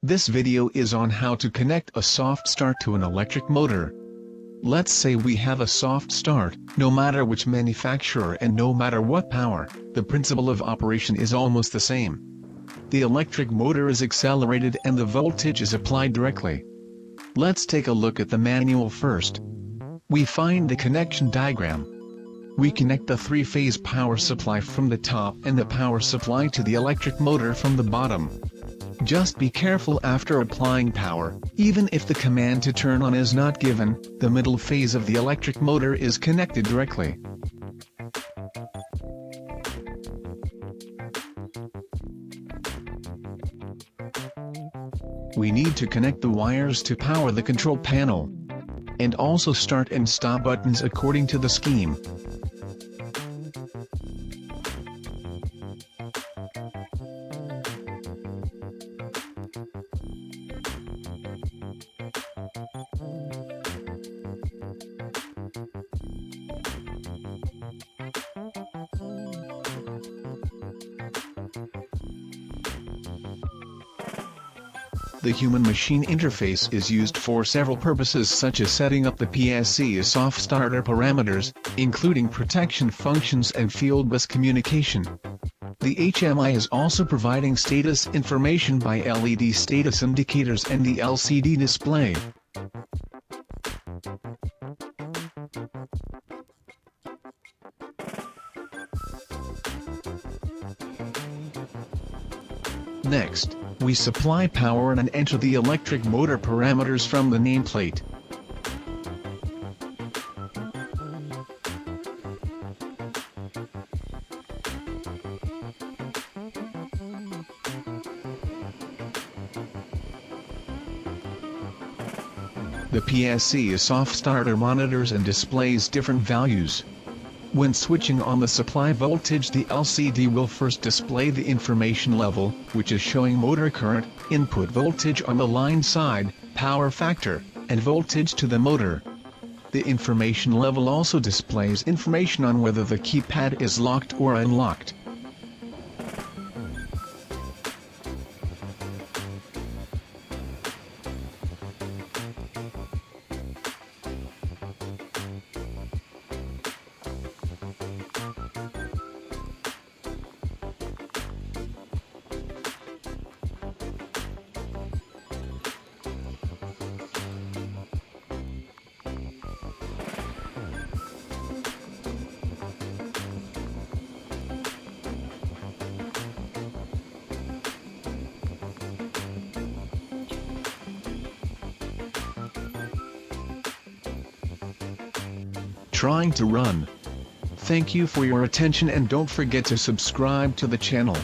This video is on how to connect a soft start to an electric motor. Let's say we have a soft start, no matter which manufacturer and no matter what power, the principle of operation is almost the same. The electric motor is accelerated and the voltage is applied directly. Let's take a look at the manual first. We find the connection diagram. We connect the three-phase power supply from the top and the power supply to the electric motor from the bottom. Just be careful after applying power. Even if the command to turn on is not given, the middle phase of the electric motor is connected directly. We need to connect the wires to power the control panel, and also start and stop buttons according to the scheme. The human-machine interface is used for several purposes such as setting up the PSC soft starter parameters, including protection functions and field bus communication. The HMI is also providing status information by LED status indicators and the LCD display. Next, we supply power and enter the electric motor parameters from the nameplate. The PSC soft starter monitors and displays different values. When switching on the supply voltage, the LCD will first display the information level, which is showing motor current, input voltage on the line side, power factor, and voltage to the motor. The information level also displays information on whether the keypad is locked or unlocked. Trying to run. Thank you for your attention and don't forget to subscribe to the channel.